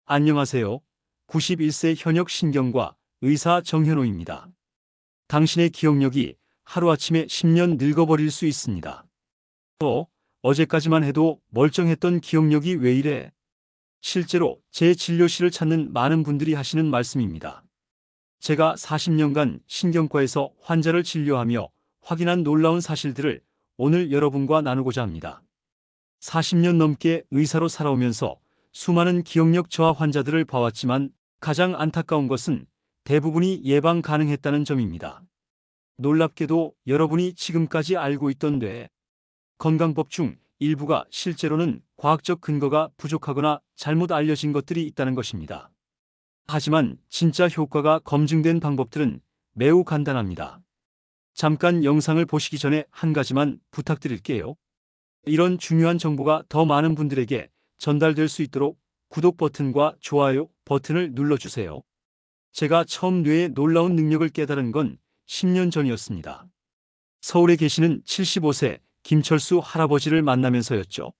안녕하세요. 91세 현역 신경과 의사 정현호입니다. 당신의 기억력이 하루아침에 10년 늙어버릴 수 있습니다. 어제까지만 해도 멀쩡했던 기억력이 왜 이래? 실제로 제 진료실을 찾는 많은 분들이 하시는 말씀입니다. 제가 40년간 신경과에서 환자를 진료하며 확인한 놀라운 사실들을 오늘 여러분과 나누고자 합니다. 40년 넘게 의사로 살아오면서 수많은 기억력 저하 환자들을 봐왔지만 가장 안타까운 것은 대부분이 예방 가능했다는 점입니다. 놀랍게도 여러분이 지금까지 알고 있던 뇌 건강법 중 일부가 실제로는 과학적 근거가 부족하거나 잘못 알려진 것들이 있다는 것입니다. 하지만 진짜 효과가 검증된 방법들은 매우 간단합니다. 잠깐 영상을 보시기 전에 한 가지만 부탁드릴게요. 이런 중요한 정보가 더 많은 분들에게 전달될 수 있도록 구독 버튼과 좋아요 버튼을 눌러주세요. 제가 처음 뇌의 놀라운 능력을 깨달은 건 10년 전이었습니다. 서울에 계시는 75세 김철수 할아버지를 만나면서였죠.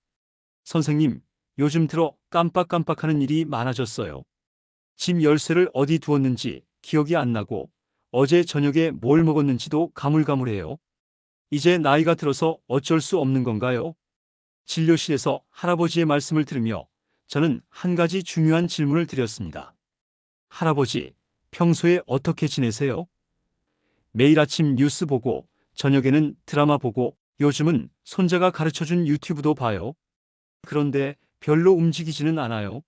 선생님, 요즘 들어 깜빡깜빡하는 일이 많아졌어요. 집 열쇠를 어디 두었는지 기억이 안 나고 어제 저녁에 뭘 먹었는지도 가물가물해요. 이제 나이가 들어서 어쩔 수 없는 건가요? 진료실에서 할아버지의 말씀을 들으며 저는 한 가지 중요한 질문을 드렸습니다. 할아버지, 평소에 어떻게 지내세요? 매일 아침 뉴스 보고, 저녁에는 드라마 보고, 요즘은 손자가 가르쳐준 유튜브도 봐요. 그런데 별로 움직이지는 않아요.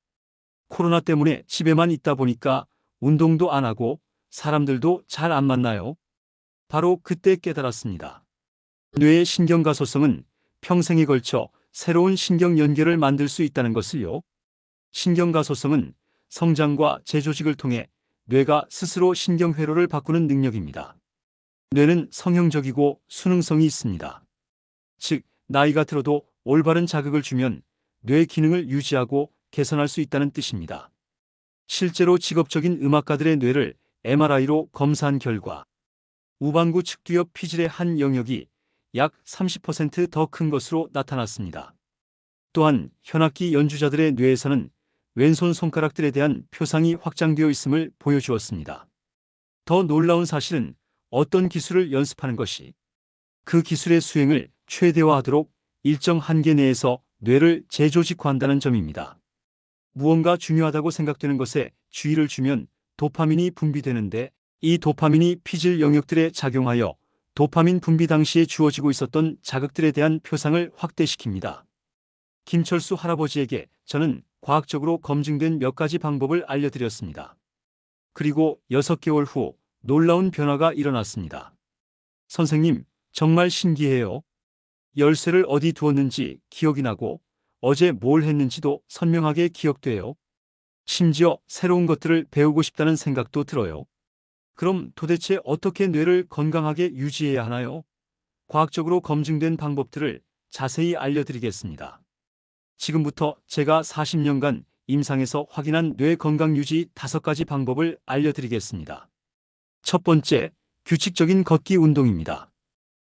코로나 때문에 집에만 있다 보니까 운동도 안 하고 사람들도 잘 안 만나요. 바로 그때 깨달았습니다. 뇌의 신경가소성은 평생에 걸쳐 새로운 신경 연결을 만들 수 있다는 것을요. 신경가소성은 성장과 재조직을 통해 뇌가 스스로 신경회로를 바꾸는 능력입니다. 뇌는 성형적이고 수능성이 있습니다. 즉, 나이가 들어도 올바른 자극을 주면 뇌 기능을 유지하고 개선할 수 있다는 뜻입니다. 실제로 직업적인 음악가들의 뇌를 MRI로 검사한 결과 우방구 측두엽 피질의 한 영역이 약 30% 더 큰 것으로 나타났습니다. 또한 현악기 연주자들의 뇌에서는 왼손 손가락들에 대한 표상이 확장되어 있음을 보여주었습니다. 더 놀라운 사실은 어떤 기술을 연습하는 것이 그 기술의 수행을 최대화하도록 일정 한계 내에서 뇌를 재조직화한다는 점입니다. 무언가 중요하다고 생각되는 것에 주의를 주면 도파민이 분비되는데 이 도파민이 피질 영역들에 작용하여 도파민 분비 당시에 주어지고 있었던 자극들에 대한 표상을 확대시킵니다. 김철수 할아버지에게 저는 과학적으로 검증된 몇 가지 방법을 알려드렸습니다. 그리고 6개월 후 놀라운 변화가 일어났습니다. 선생님, 정말 신기해요. 열쇠를 어디 두었는지 기억이 나고 어제 뭘 했는지도 선명하게 기억돼요. 심지어 새로운 것들을 배우고 싶다는 생각도 들어요. 그럼 도대체 어떻게 뇌를 건강하게 유지해야 하나요? 과학적으로 검증된 방법들을 자세히 알려드리겠습니다. 지금부터 제가 40년간 임상에서 확인한 뇌 건강 유지 5가지 방법을 알려드리겠습니다. 첫 번째, 규칙적인 걷기 운동입니다.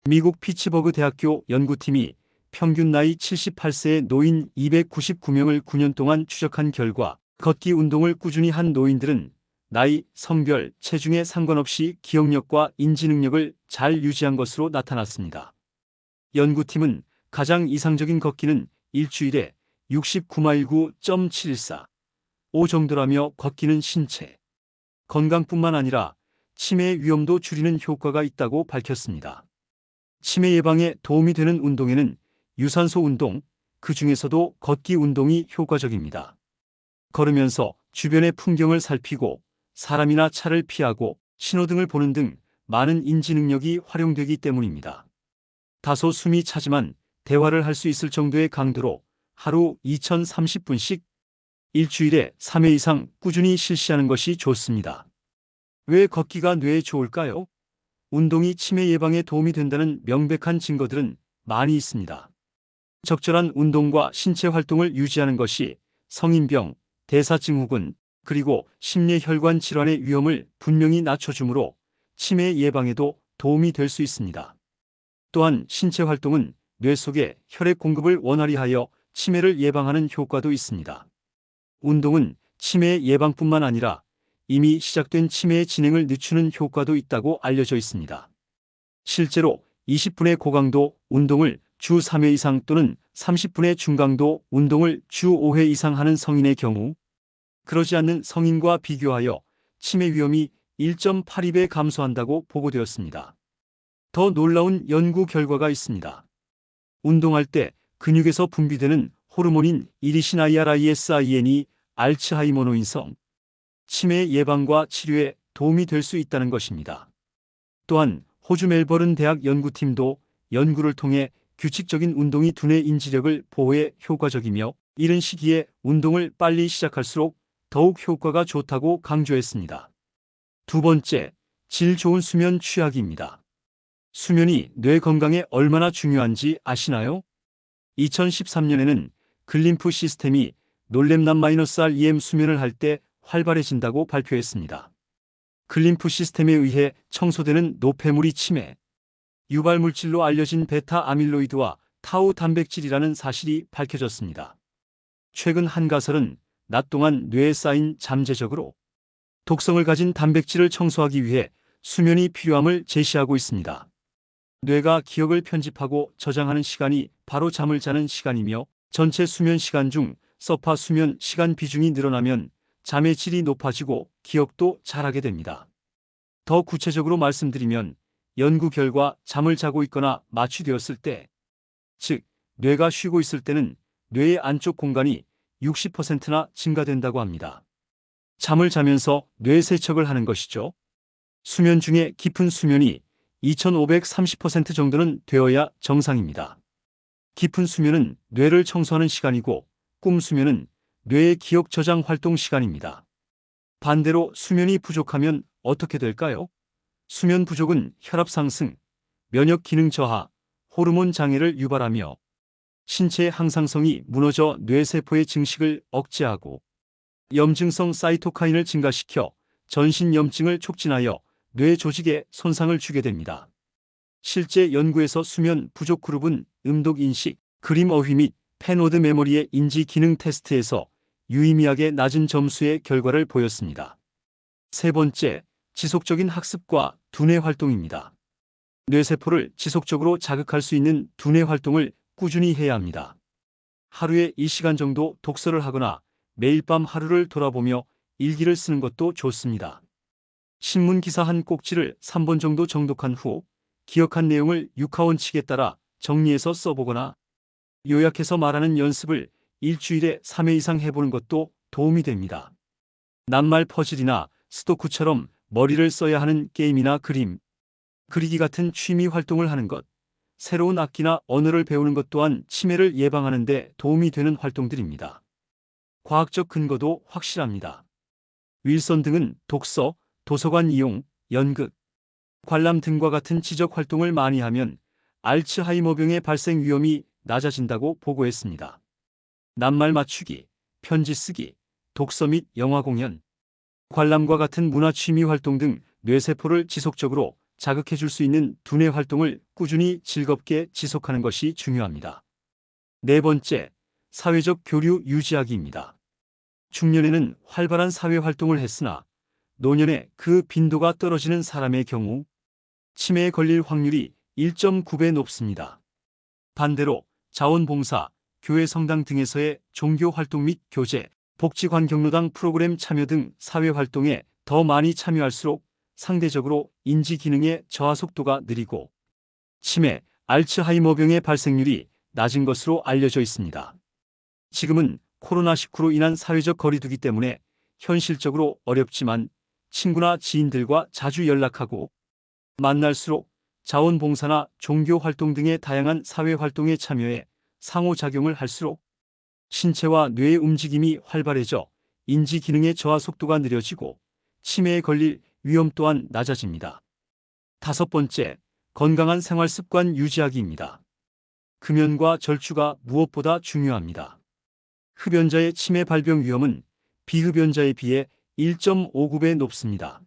미국 피츠버그 대학교 연구팀이 평균 나이 78세의 노인 299명을 9년 동안 추적한 결과 걷기 운동을 꾸준히 한 노인들은 나이, 성별, 체중에 상관없이 기억력과 인지 능력을 잘 유지한 것으로 나타났습니다. 연구팀은 가장 이상적인 걷기는 일주일에 69마일 9.714, 5 정도라며 걷기는 신체 건강뿐만 아니라 치매 위험도 줄이는 효과가 있다고 밝혔습니다. 치매 예방에 도움이 되는 운동에는 유산소 운동, 그 중에서도 걷기 운동이 효과적입니다. 걸으면서 주변의 풍경을 살피고 사람이나 차를 피하고 신호등을 보는 등 많은 인지 능력이 활용되기 때문입니다. 다소 숨이 차지만 대화를 할 수 있을 정도의 강도로 하루 2030분씩 일주일에 3회 이상 꾸준히 실시하는 것이 좋습니다. 왜 걷기가 뇌에 좋을까요? 운동이 치매 예방에 도움이 된다는 명백한 증거들은 많이 있습니다. 적절한 운동과 신체 활동을 유지하는 것이 성인병, 대사증후군, 그리고 심뇌혈관 질환의 위험을 분명히 낮춰주므로 치매 예방에도 도움이 될 수 있습니다. 또한 신체 활동은 뇌 속에 혈액 공급을 원활히 하여 치매를 예방하는 효과도 있습니다. 운동은 치매 예방뿐만 아니라 이미 시작된 치매의 진행을 늦추는 효과도 있다고 알려져 있습니다. 실제로 20분의 고강도 운동을 주 3회 이상 또는 30분의 중강도 운동을 주 5회 이상 하는 성인의 경우 그러지 않는 성인과 비교하여 치매 위험이 1.82배 감소한다고 보고되었습니다. 더 놀라운 연구 결과가 있습니다. 운동할 때 근육에서 분비되는 호르몬인 이리시나이아라이에스아이엔이 알츠하이머 노인성 치매 예방과 치료에 도움이 될 수 있다는 것입니다. 또한 호주 멜버른 대학 연구팀도 연구를 통해 규칙적인 운동이 두뇌 인지력을 보호에 효과적이며 이른 시기에 운동을 빨리 시작할수록 더욱 효과가 좋다고 강조했습니다. 두 번째, 질 좋은 수면 취하기입니다. 수면이 뇌 건강에 얼마나 중요한지 아시나요? 2013년에는 글림프 시스템이 놀렘남-REM 수면을 할 때 활발해진다고 발표했습니다. 글림프 시스템에 의해 청소되는 노폐물이 치매 유발 물질로 알려진 베타 아밀로이드와 타우 단백질이라는 사실이 밝혀졌습니다. 최근 한 가설은 낮 동안 뇌에 쌓인 잠재적으로 독성을 가진 단백질을 청소하기 위해 수면이 필요함을 제시하고 있습니다. 뇌가 기억을 편집하고 저장하는 시간이 바로 잠을 자는 시간이며 전체 수면 시간 중 서파 수면 시간 비중이 늘어나면 잠의 질이 높아지고 기억도 잘하게 됩니다. 더 구체적으로 말씀드리면 연구 결과 잠을 자고 있거나 마취되었을 때, 즉 뇌가 쉬고 있을 때는 뇌의 안쪽 공간이 60%나 증가된다고 합니다. 잠을 자면서 뇌 세척을 하는 것이죠. 수면 중에 깊은 수면이 2530% 정도는 되어야 정상입니다. 깊은 수면은 뇌를 청소하는 시간이고 꿈 수면은 뇌의 기억 저장 활동 시간입니다. 반대로 수면이 부족하면 어떻게 될까요? 수면 부족은 혈압 상승, 면역 기능 저하, 호르몬 장애를 유발하며 신체의 항상성이 무너져 뇌세포의 증식을 억제하고 염증성 사이토카인을 증가시켜 전신 염증을 촉진하여 뇌 조직에 손상을 주게 됩니다. 실제 연구에서 수면 부족 그룹은 음독 인식, 그림 어휘 및 펜워드 메모리의 인지 기능 테스트에서 유의미하게 낮은 점수의 결과를 보였습니다. 세 번째, 지속적인 학습과 두뇌 활동입니다. 뇌세포를 지속적으로 자극할 수 있는 두뇌 활동을 꾸준히 해야 합니다. 하루에 1시간 정도 독서를 하거나 매일 밤 하루를 돌아보며 일기를 쓰는 것도 좋습니다. 신문 기사 한 꼭지를 3번 정도 정독한 후 기억한 내용을 육하원칙에 따라 정리해서 써보거나 요약해서 말하는 연습을 일주일에 3회 이상 해보는 것도 도움이 됩니다. 낱말 퍼즐이나 스도쿠처럼 머리를 써야 하는 게임이나 그림, 그리기 같은 취미 활동을 하는 것, 새로운 악기나 언어를 배우는 것 또한 치매를 예방하는 데 도움이 되는 활동들입니다. 과학적 근거도 확실합니다. 윌선 등은 독서, 도서관 이용, 연극, 관람 등과 같은 지적 활동을 많이 하면 알츠하이머병의 발생 위험이 낮아진다고 보고했습니다. 낱말 맞추기, 편지 쓰기, 독서 및 영화 공연, 관람과 같은 문화 취미 활동 등 뇌세포를 지속적으로 자극해 줄 수 있는 두뇌 활동을 꾸준히 즐겁게 지속하는 것이 중요합니다. 네 번째, 사회적 교류 유지하기입니다. 중년에는 활발한 사회 활동을 했으나 노년에 그 빈도가 떨어지는 사람의 경우 치매에 걸릴 확률이 1.9배 높습니다. 반대로 자원봉사, 교회 성당 등에서의 종교 활동 및 교제, 복지관경로당 프로그램 참여 등 사회활동에 더 많이 참여할수록 상대적으로 인지 기능의 저하 속도가 느리고 치매, 알츠하이머병의 발생률이 낮은 것으로 알려져 있습니다. 지금은 코로나19로 인한 사회적 거리두기 때문에 현실적으로 어렵지만 친구나 지인들과 자주 연락하고 만날수록 자원봉사나 종교활동 등의 다양한 사회활동에 참여해 상호작용을 할수록 신체와 뇌의 움직임이 활발해져 인지 기능의 저하 속도가 느려지고 치매에 걸릴 위험 또한 낮아집니다. 다섯 번째, 건강한 생활 습관 유지하기입니다. 금연과 절주가 무엇보다 중요합니다. 흡연자의 치매 발병 위험은 비흡연자에 비해 1.59배 높습니다.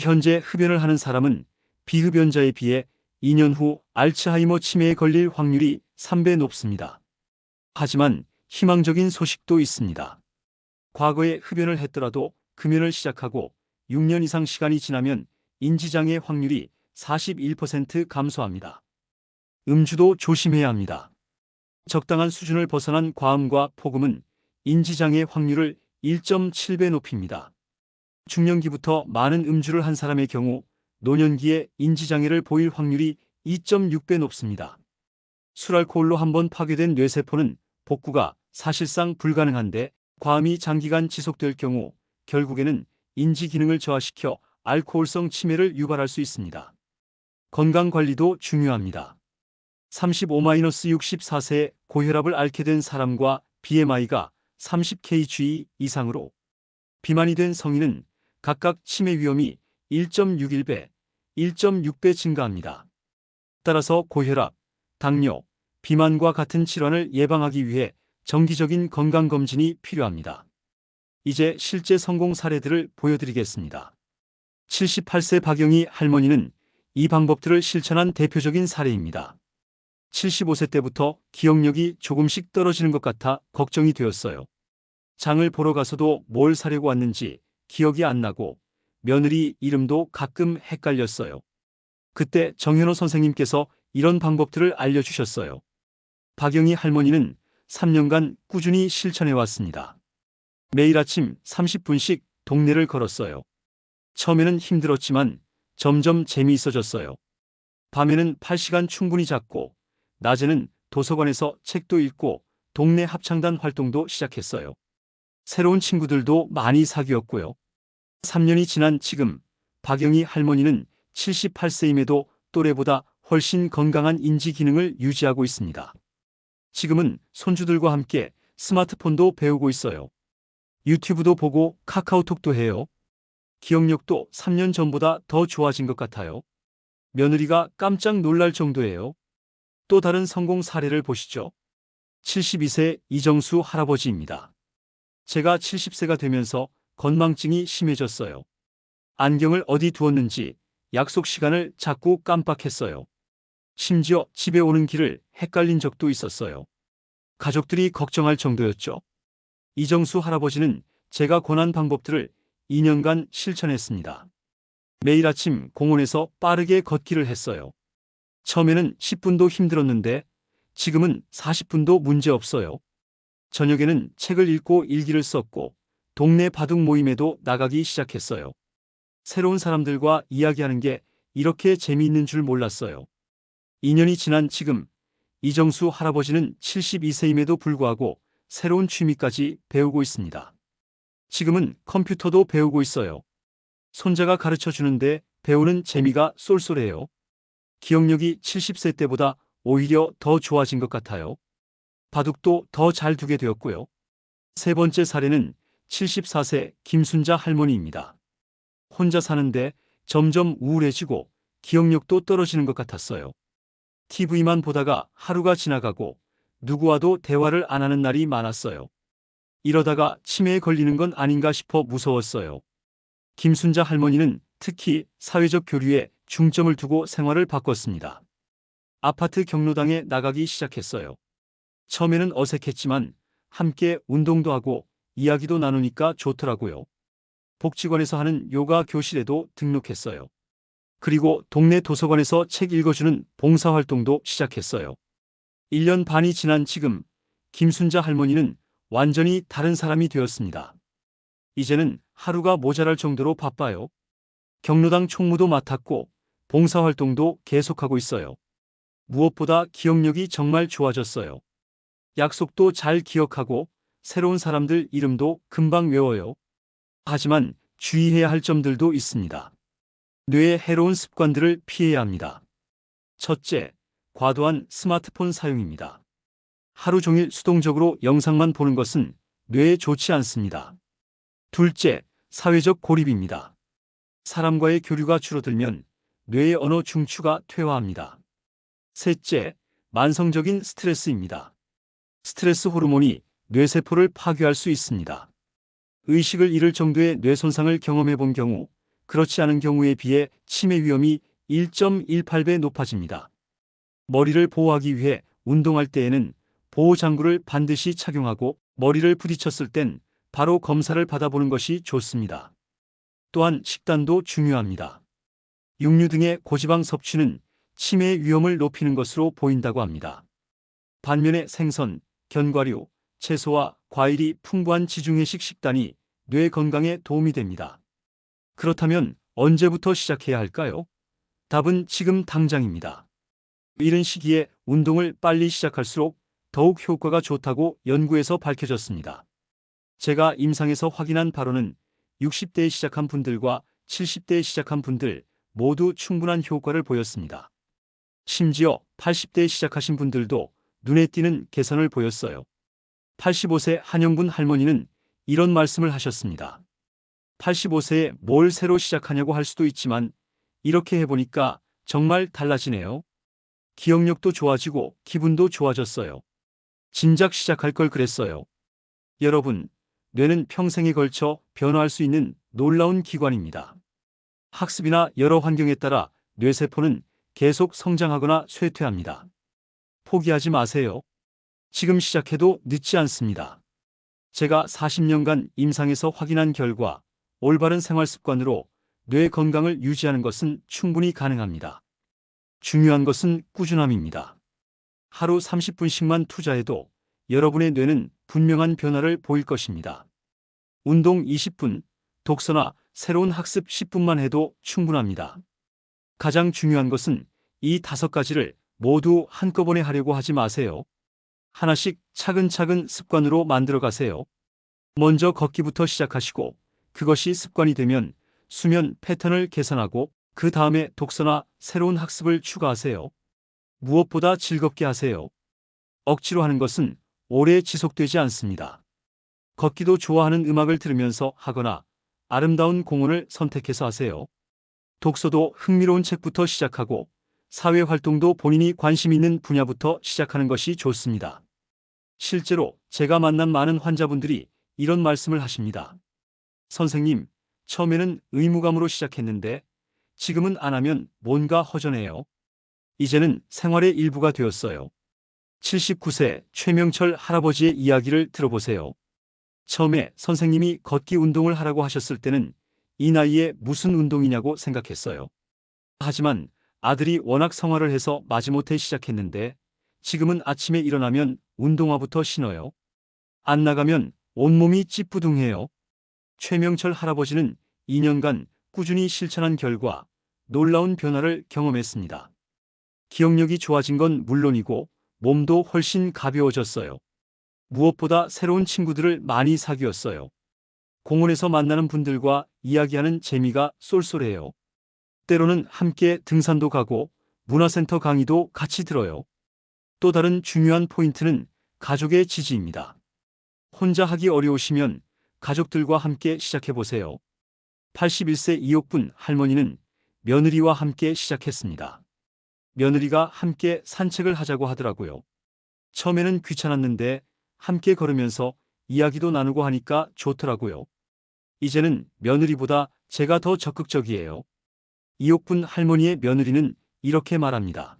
현재 흡연을 하는 사람은 비흡연자에 비해 2년 후 알츠하이머 치매에 걸릴 확률이 3배 높습니다. 하지만 희망적인 소식도 있습니다. 과거에 흡연을 했더라도 금연을 시작하고 6년 이상 시간이 지나면 인지장애 확률이 41% 감소합니다. 음주도 조심해야 합니다. 적당한 수준을 벗어난 과음과 폭음은 인지장애 확률을 1.7배 높입니다. 중년기부터 많은 음주를 한 사람의 경우 노년기에 인지장애를 보일 확률이 2.6배 높습니다. 술 알코올로 한번 파괴된 뇌세포는 복구가 사실상 불가능한데 과음이 장기간 지속될 경우 결국에는 인지 기능을 저하시켜 알코올성 치매를 유발할 수 있습니다. 건강관리도 중요합니다. 35-64세에 고혈압을 앓게 된 사람과 BMI가 30kg 이상으로 비만이 된 성인은 각각 치매 위험이 1.61배, 1.6배 증가합니다. 따라서 고혈압, 당뇨, 비만과 같은 질환을 예방하기 위해 정기적인 건강검진이 필요합니다. 이제 실제 성공 사례들을 보여드리겠습니다. 78세 박영희 할머니는 이 방법들을 실천한 대표적인 사례입니다. 75세 때부터 기억력이 조금씩 떨어지는 것 같아 걱정이 되었어요. 장을 보러 가서도 뭘 사려고 왔는지 기억이 안 나고 며느리 이름도 가끔 헷갈렸어요. 그때 정현호 선생님께서 이런 방법들을 알려주셨어요. 박영희 할머니는 3년간 꾸준히 실천해 왔습니다. 매일 아침 30분씩 동네를 걸었어요. 처음에는 힘들었지만 점점 재미있어졌어요. 밤에는 8시간 충분히 잤고 낮에는 도서관에서 책도 읽고 동네 합창단 활동도 시작했어요. 새로운 친구들도 많이 사귀었고요. 3년이 지난 지금 박영희 할머니는 78세임에도 또래보다 훨씬 건강한 인지 기능을 유지하고 있습니다. 지금은 손주들과 함께 스마트폰도 배우고 있어요. 유튜브도 보고 카카오톡도 해요. 기억력도 3년 전보다 더 좋아진 것 같아요. 며느리가 깜짝 놀랄 정도예요. 또 다른 성공 사례를 보시죠. 72세 이정수 할아버지입니다. 제가 70세가 되면서 건망증이 심해졌어요. 안경을 어디 두었는지 약속 시간을 자꾸 깜빡했어요. 심지어 집에 오는 길을 헷갈린 적도 있었어요. 가족들이 걱정할 정도였죠. 이정수 할아버지는 제가 권한 방법들을 2년간 실천했습니다. 매일 아침 공원에서 빠르게 걷기를 했어요. 처음에는 10분도 힘들었는데 지금은 40분도 문제없어요. 저녁에는 책을 읽고 일기를 썼고 동네 바둑 모임에도 나가기 시작했어요. 새로운 사람들과 이야기하는 게 이렇게 재미있는 줄 몰랐어요. 2년이 지난 지금 이정수 할아버지는 72세임에도 불구하고 새로운 취미까지 배우고 있습니다. 지금은 컴퓨터도 배우고 있어요. 손자가 가르쳐 주는데 배우는 재미가 쏠쏠해요. 기억력이 70세 때보다 오히려 더 좋아진 것 같아요. 바둑도 더 잘 두게 되었고요. 세 번째 사례는 74세 김순자 할머니입니다. 혼자 사는데 점점 우울해지고 기억력도 떨어지는 것 같았어요. TV만 보다가 하루가 지나가고 누구와도 대화를 안 하는 날이 많았어요. 이러다가 치매에 걸리는 건 아닌가 싶어 무서웠어요. 김순자 할머니는 특히 사회적 교류에 중점을 두고 생활을 바꿨습니다. 아파트 경로당에 나가기 시작했어요. 처음에는 어색했지만 함께 운동도 하고 이야기도 나누니까 좋더라고요. 복지관에서 하는 요가 교실에도 등록했어요. 그리고 동네 도서관에서 책 읽어주는 봉사활동도 시작했어요. 1년 반이 지난 지금 김순자 할머니는 완전히 다른 사람이 되었습니다. 이제는 하루가 모자랄 정도로 바빠요. 경로당 총무도 맡았고 봉사활동도 계속하고 있어요. 무엇보다 기억력이 정말 좋아졌어요. 약속도 잘 기억하고 새로운 사람들 이름도 금방 외워요. 하지만 주의해야 할 점들도 있습니다. 뇌의 해로운 습관들을 피해야 합니다. 첫째, 과도한 스마트폰 사용입니다. 하루 종일 수동적으로 영상만 보는 것은 뇌에 좋지 않습니다. 둘째, 사회적 고립입니다. 사람과의 교류가 줄어들면 뇌의 언어 중추가 퇴화합니다. 셋째, 만성적인 스트레스입니다. 스트레스 호르몬이 뇌세포를 파괴할 수 있습니다. 의식을 잃을 정도의 뇌 손상을 경험해 본 경우, 그렇지 않은 경우에 비해 치매 위험이 1.18배 높아집니다. 머리를 보호하기 위해 운동할 때에는 보호장구를 반드시 착용하고 머리를 부딪혔을 땐 바로 검사를 받아보는 것이 좋습니다. 또한 식단도 중요합니다. 육류 등의 고지방 섭취는 치매 위험을 높이는 것으로 보인다고 합니다. 반면에 생선, 견과류, 채소와 과일이 풍부한 지중해식 식단이 뇌 건강에 도움이 됩니다. 그렇다면 언제부터 시작해야 할까요? 답은 지금 당장입니다. 이른 시기에 운동을 빨리 시작할수록 더욱 효과가 좋다고 연구에서 밝혀졌습니다. 제가 임상에서 확인한 바로는 60대에 시작한 분들과 70대에 시작한 분들 모두 충분한 효과를 보였습니다. 심지어 80대에 시작하신 분들도 눈에 띄는 개선을 보였어요. 85세 한영분 할머니는 이런 말씀을 하셨습니다. 85세에 뭘 새로 시작하냐고 할 수도 있지만 이렇게 해보니까 정말 달라지네요. 기억력도 좋아지고 기분도 좋아졌어요. 진작 시작할 걸 그랬어요. 여러분, 뇌는 평생에 걸쳐 변화할 수 있는 놀라운 기관입니다. 학습이나 여러 환경에 따라 뇌세포는 계속 성장하거나 쇠퇴합니다. 포기하지 마세요. 지금 시작해도 늦지 않습니다. 제가 40년간 임상에서 확인한 결과 올바른 생활 습관으로 뇌 건강을 유지하는 것은 충분히 가능합니다. 중요한 것은 꾸준함입니다. 하루 30분씩만 투자해도 여러분의 뇌는 분명한 변화를 보일 것입니다. 운동 20분, 독서나 새로운 학습 10분만 해도 충분합니다. 가장 중요한 것은 이 5가지를 모두 한꺼번에 하려고 하지 마세요. 하나씩 차근차근 습관으로 만들어 가세요. 먼저 걷기부터 시작하시고 그것이 습관이 되면 수면 패턴을 개선하고 그 다음에 독서나 새로운 학습을 추가하세요. 무엇보다 즐겁게 하세요. 억지로 하는 것은 오래 지속되지 않습니다. 걷기도 좋아하는 음악을 들으면서 하거나 아름다운 공원을 선택해서 하세요. 독서도 흥미로운 책부터 시작하고 사회활동도 본인이 관심 있는 분야부터 시작하는 것이 좋습니다. 실제로 제가 만난 많은 환자분들이 이런 말씀을 하십니다. 선생님, 처음에는 의무감으로 시작했는데 지금은 안 하면 뭔가 허전해요. 이제는 생활의 일부가 되었어요. 79세 최명철 할아버지의 이야기를 들어보세요. 처음에 선생님이 걷기 운동을 하라고 하셨을 때는 이 나이에 무슨 운동이냐고 생각했어요. 하지만 아들이 워낙 성화를 해서 마지못해 시작했는데 지금은 아침에 일어나면 운동화부터 신어요. 안 나가면 온몸이 찌뿌둥해요. 최명철 할아버지는 2년간 꾸준히 실천한 결과 놀라운 변화를 경험했습니다. 기억력이 좋아진 건 물론이고 몸도 훨씬 가벼워졌어요. 무엇보다 새로운 친구들을 많이 사귀었어요. 공원에서 만나는 분들과 이야기하는 재미가 쏠쏠해요. 때로는 함께 등산도 가고 문화센터 강의도 같이 들어요. 또 다른 중요한 포인트는 가족의 지지입니다. 혼자 하기 어려우시면 가족들과 함께 시작해보세요. 81세 이옥분 할머니는 며느리와 함께 시작했습니다. 며느리가 함께 산책을 하자고 하더라고요. 처음에는 귀찮았는데 함께 걸으면서 이야기도 나누고 하니까 좋더라고요. 이제는 며느리보다 제가 더 적극적이에요. 이옥분 할머니의 며느리는 이렇게 말합니다.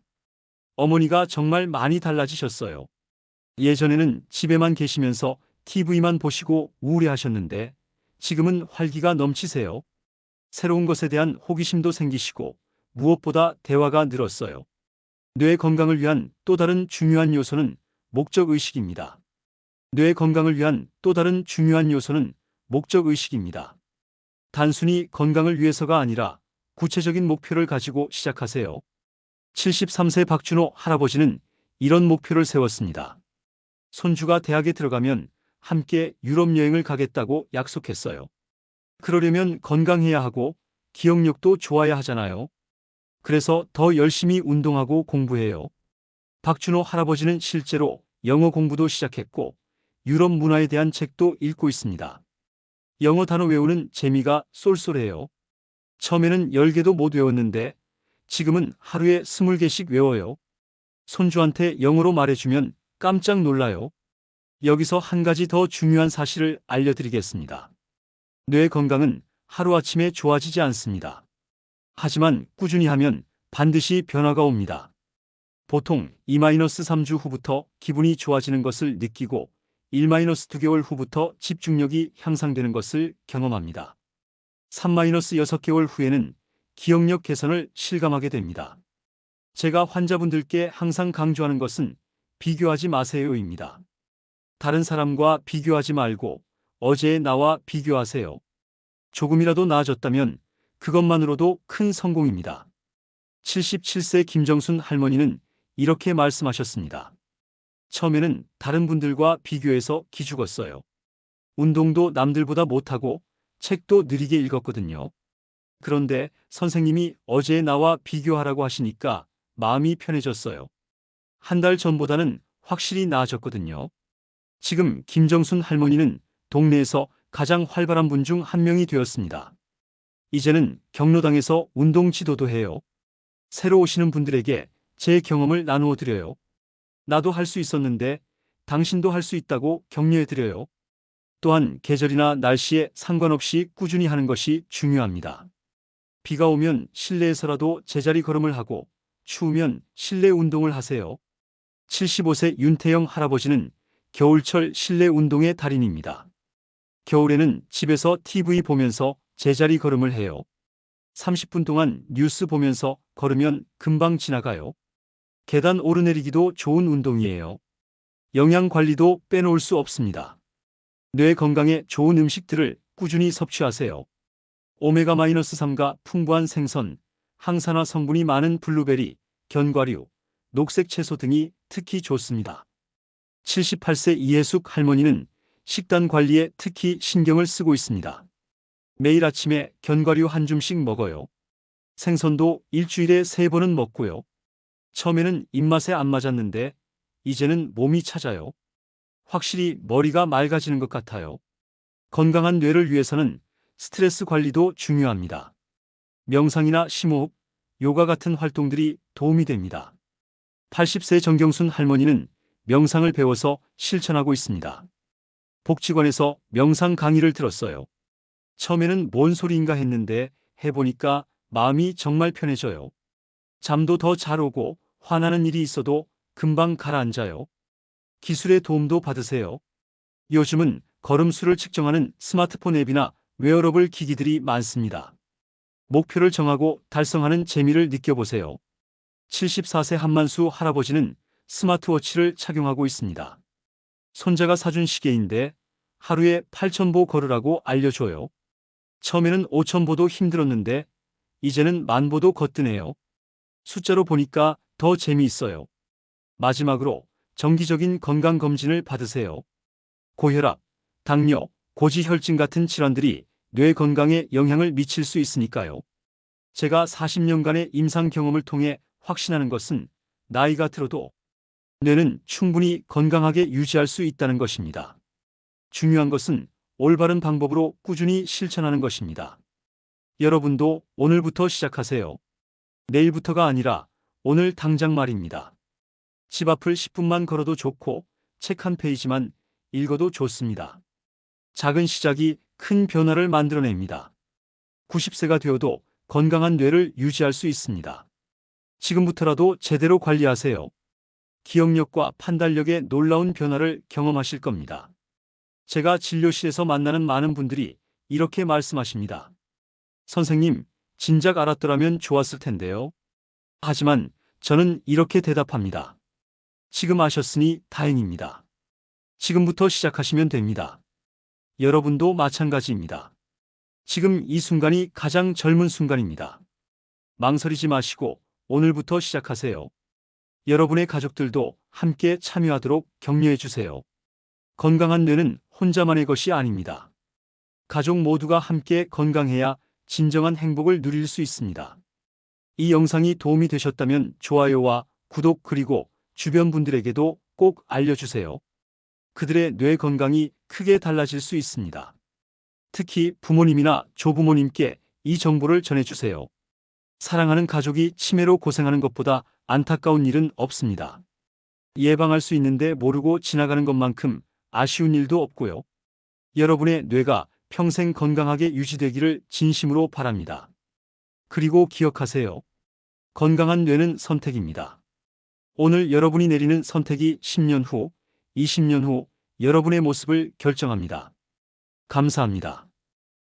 어머니가 정말 많이 달라지셨어요. 예전에는 집에만 계시면서 TV만 보시고 우울해하셨는데 지금은 활기가 넘치세요. 새로운 것에 대한 호기심도 생기시고 무엇보다 대화가 늘었어요. 뇌 건강을 위한 또 다른 중요한 요소는 목적의식입니다. 뇌 건강을 위한 또 다른 중요한 요소는 목적의식입니다. 단순히 건강을 위해서가 아니라 구체적인 목표를 가지고 시작하세요. 73세 박준호 할아버지는 이런 목표를 세웠습니다. 손주가 대학에 들어가면 함께 유럽 여행을 가겠다고 약속했어요. 그러려면 건강해야 하고 기억력도 좋아야 하잖아요. 그래서 더 열심히 운동하고 공부해요. 박준호 할아버지는 실제로 영어 공부도 시작했고 유럽 문화에 대한 책도 읽고 있습니다. 영어 단어 외우는 재미가 쏠쏠해요. 처음에는 10개도 못 외웠는데 지금은 하루에 20개씩 외워요. 손주한테 영어로 말해주면 깜짝 놀라요. 여기서 한 가지 더 중요한 사실을 알려드리겠습니다. 뇌 건강은 하루아침에 좋아지지 않습니다. 하지만 꾸준히 하면 반드시 변화가 옵니다. 보통 2-3주 후부터 기분이 좋아지는 것을 느끼고 1-2개월 후부터 집중력이 향상되는 것을 경험합니다. 3-6개월 후에는 기억력 개선을 실감하게 됩니다. 제가 환자분들께 항상 강조하는 것은 비교하지 마세요입니다. 다른 사람과 비교하지 말고 어제의 나와 비교하세요. 조금이라도 나아졌다면 그것만으로도 큰 성공입니다. 77세 김정순 할머니는 이렇게 말씀하셨습니다. 처음에는 다른 분들과 비교해서 기죽었어요. 운동도 남들보다 못하고 책도 느리게 읽었거든요. 그런데 선생님이 어제의 나와 비교하라고 하시니까 마음이 편해졌어요. 한 달 전보다는 확실히 나아졌거든요. 지금 김정순 할머니는 동네에서 가장 활발한 분 중 한 명이 되었습니다. 이제는 경로당에서 운동 지도도 해요. 새로 오시는 분들에게 제 경험을 나누어 드려요. 나도 할 수 있었는데 당신도 할 수 있다고 격려해 드려요. 또한 계절이나 날씨에 상관없이 꾸준히 하는 것이 중요합니다. 비가 오면 실내에서라도 제자리 걸음을 하고 추우면 실내 운동을 하세요. 75세 윤태영 할아버지는 겨울철 실내 운동의 달인입니다. 겨울에는 집에서 TV 보면서 제자리 걸음을 해요. 30분 동안 뉴스 보면서 걸으면 금방 지나가요. 계단 오르내리기도 좋은 운동이에요. 영양 관리도 빼놓을 수 없습니다. 뇌 건강에 좋은 음식들을 꾸준히 섭취하세요. 오메가-3가 풍부한 생선, 항산화 성분이 많은 블루베리, 견과류, 녹색 채소 등이 특히 좋습니다. 78세 이혜숙 할머니는 식단 관리에 특히 신경을 쓰고 있습니다. 매일 아침에 견과류 한 줌씩 먹어요. 생선도 일주일에 3번은 먹고요. 처음에는 입맛에 안 맞았는데 이제는 몸이 찾아요. 확실히 머리가 맑아지는 것 같아요. 건강한 뇌를 위해서는 스트레스 관리도 중요합니다. 명상이나 심호흡, 요가 같은 활동들이 도움이 됩니다. 80세 정경순 할머니는 명상을 배워서 실천하고 있습니다. 복지관에서 명상 강의를 들었어요. 처음에는 뭔 소리인가 했는데 해보니까 마음이 정말 편해져요. 잠도 더 잘 오고 화나는 일이 있어도 금방 가라앉아요. 기술의 도움도 받으세요. 요즘은 걸음수를 측정하는 스마트폰 앱이나 웨어러블 기기들이 많습니다. 목표를 정하고 달성하는 재미를 느껴보세요. 74세 한만수 할아버지는 스마트워치를 착용하고 있습니다. 손자가 사준 시계인데 하루에 8,000보 걸으라고 알려줘요. 처음에는 5,000보도 힘들었는데 이제는 10,000보도 거뜬해요. 숫자로 보니까 더 재미있어요. 마지막으로 정기적인 건강검진을 받으세요. 고혈압, 당뇨, 고지혈증 같은 질환들이 뇌 건강에 영향을 미칠 수 있으니까요. 제가 40년간의 임상 경험을 통해 확신하는 것은 나이가 들어도 뇌는 충분히 건강하게 유지할 수 있다는 것입니다. 중요한 것은 올바른 방법으로 꾸준히 실천하는 것입니다. 여러분도 오늘부터 시작하세요. 내일부터가 아니라 오늘 당장 말입니다. 집 앞을 10분만 걸어도 좋고 책 한 페이지만 읽어도 좋습니다. 작은 시작이 큰 변화를 만들어냅니다. 90세가 되어도 건강한 뇌를 유지할 수 있습니다. 지금부터라도 제대로 관리하세요. 기억력과 판단력에 놀라운 변화를 경험하실 겁니다. 제가 진료실에서 만나는 많은 분들이 이렇게 말씀하십니다. 선생님, 진작 알았더라면 좋았을 텐데요. 하지만 저는 이렇게 대답합니다. 지금 아셨으니 다행입니다. 지금부터 시작하시면 됩니다. 여러분도 마찬가지입니다. 지금 이 순간이 가장 젊은 순간입니다. 망설이지 마시고 오늘부터 시작하세요. 여러분의 가족들도 함께 참여하도록 격려해 주세요. 건강한 뇌는 혼자만의 것이 아닙니다. 가족 모두가 함께 건강해야 진정한 행복을 누릴 수 있습니다. 이 영상이 도움이 되셨다면 좋아요와 구독 그리고 주변 분들에게도 꼭 알려주세요. 그들의 뇌 건강이 크게 달라질 수 있습니다. 특히 부모님이나 조부모님께 이 정보를 전해주세요. 사랑하는 가족이 치매로 고생하는 것보다 안타까운 일은 없습니다. 예방할 수 있는데 모르고 지나가는 것만큼 아쉬운 일도 없고요. 여러분의 뇌가 평생 건강하게 유지되기를 진심으로 바랍니다. 그리고 기억하세요. 건강한 뇌는 선택입니다. 오늘 여러분이 내리는 선택이 10년 후, 20년 후, 여러분의 모습을 결정합니다. 감사합니다.